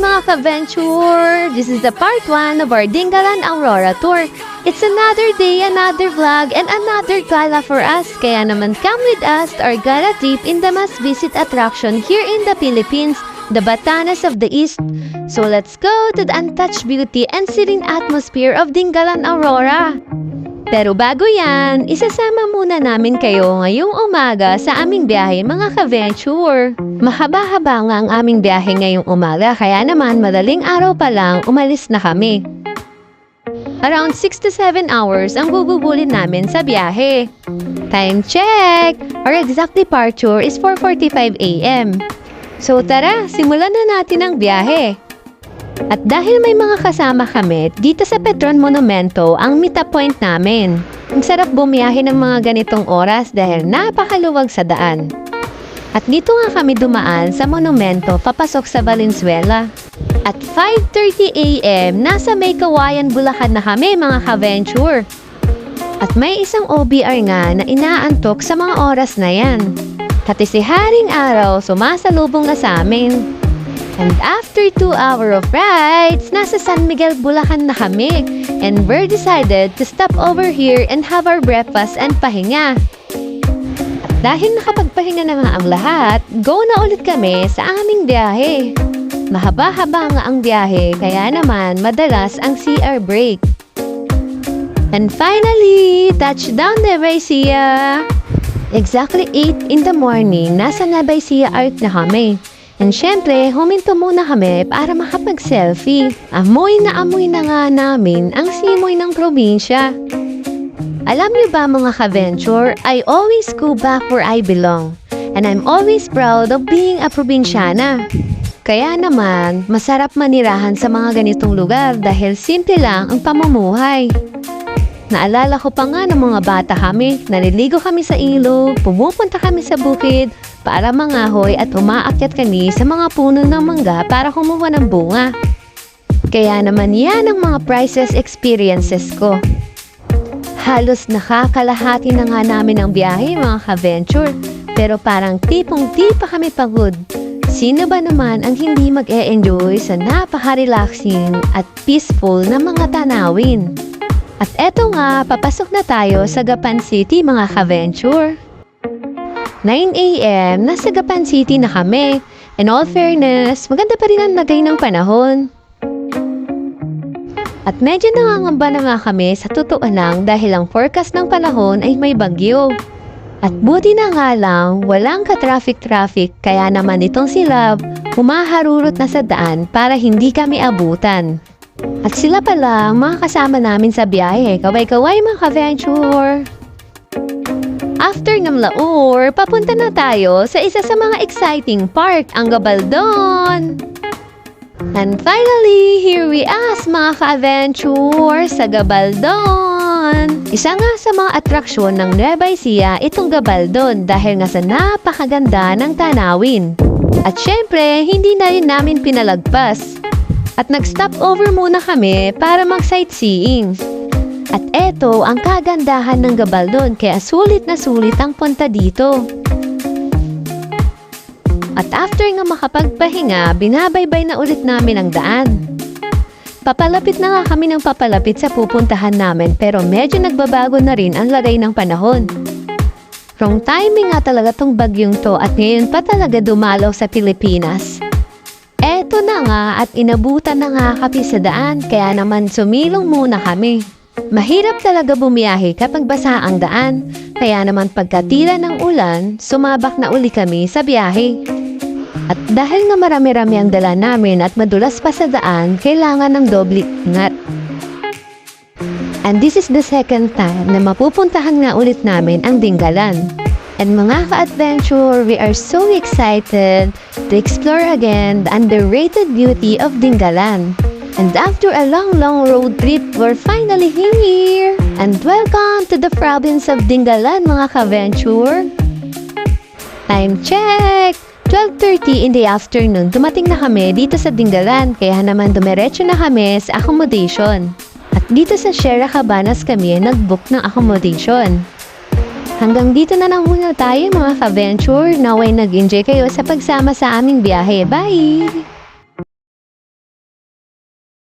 mga ka-venture! This is the part 1 of our Dingalan Aurora Tour. It's another day, another vlog, and another gala for us. Kaya naman come with us to our gala trip in the must-visit attraction here in the Philippines, the Batanes of the East. So let's go to the untouched beauty and serene atmosphere of Dingalan Aurora. Pero bago yan, isasama muna namin kayo ngayong umaga sa aming biyahe mga ka-venture. Mahaba-haba nga ang aming biyahe ngayong umaga kaya naman madaling araw pa lang umalis na kami. Around 6 to 7 hours ang gugugulin namin sa biyahe. Time check! Our exact departure is 4:45 AM. So tara, simulan na natin ang biyahe. At dahil may mga kasama kami, dito sa Petron Monumento ang meet-up point namin. Ang sarap bumiyahe ng mga ganitong oras dahil napakaluwag sa daan. At dito nga kami dumaan sa monumento papasok sa Valenzuela. At 5:30 AM, nasa May Kawayan, Bulacan na kami mga ka-venture. At may isang OBR nga na inaantok sa mga oras na yan. Pati si Haring Araw sumasalubong na sa amin. And after 2 hours of rides, nasa San Miguel, Bulacan na kami. And we're decided to stop over here and have our breakfast and pahinga. At dahil nakapagpahinga na nga ang lahat, go na ulit kami sa aming biyahe. Mahaba-haba nga ang biyahe, kaya naman madalas ang CR break. And finally, touchdown Nueva Ecija! Exactly 8 in the morning, nasa Nueva Ecija Art na kami. And syempre, huminto muna kami para makapag-selfie. Amoy na nga namin ang simoy ng probinsya. Alam niyo ba mga ka-venture, I always go back where I belong. And I'm always proud of being a probinsyana. Kaya naman, masarap manirahan sa mga ganitong lugar dahil simple lang ang pamumuhay. Naalala ko pa nga ng mga bata kami, naliligo kami sa ilog, pumupunta kami sa bukid para mangahoy at umaakyat kami sa mga puno ng mangga para kumuha ng bunga. Kaya naman yan ang mga priceless experiences ko. Halos nakakalahati na nga namin ang biyahe mga ka-venture, pero parang tipong-di pa kami pagod. Sino ba naman ang hindi mag-e-enjoy sa napaka-relaxing at peaceful na mga tanawin? At eto nga, papasok na tayo sa Gapan City mga ka-venture. 9 AM, nasa Gapan City na kami. In all fairness, maganda pa rin ang lagay ng panahon. At medyo nangangamba na nga kami sa totoo lang dahil ang forecast ng panahon ay may bagyo. At buti na nga lang, walang ka-traffic kaya naman itong si Love humaharurot na sa daan para hindi kami abutan. At sila pala ang mga kasama namin sa biyahe. Kaway-kaway mga ka-venture! After ng Laur, papunta na tayo sa isa sa mga exciting park, ang Gabaldon! And finally, here we are mga ka-venture sa Gabaldon! Isa nga sa mga atraksyon ng Nueva Ecija itong Gabaldon dahil nga sa napakaganda ng tanawin. At syempre, hindi na rin namin pinalagpas. At nag-stop over muna kami para mag-sightseeing. At eto ang kagandahan ng Gabaldon kaya sulit na sulit ang punta dito. At after nga makapagpahinga, binabaybay na ulit namin ang daan. Papalapit na nga kami ng papalapit sa pupuntahan namin pero medyo nagbabago na rin ang lagay ng panahon. Wrong timing nga talaga tong bagyong to at ngayon pa talaga dumalaw sa Pilipinas. Eto na nga at inabutan na nga kami sa daan kaya naman sumilong muna kami. Mahirap talaga bumiyahe kapag basa ang daan kaya naman pagkatila ng ulan, sumabak na uli kami sa biyahe. At dahil nga marami-rami ang dala namin at madulas pa sa daan, kailangan ng doble ingat. And this is the second time na mapupuntahan nga ulit namin ang Dingalan. And mga ka-adventure, we are so excited to explore again the underrated beauty of Dingalan. And after a long road trip, we're finally here! And welcome to the province of Dingalan mga ka-venture! Time check! 12:30 in the afternoon, dumating na kami dito sa Dingalan, kaya naman dumiretso na kami sa accommodation. At dito sa Sierra Cabanas kami nag-book ng accommodation. Hanggang dito na lang muna tayo mga ka-venture. Naway nag-enjoy kayo sa pagsama sa aming biyahe. Bye!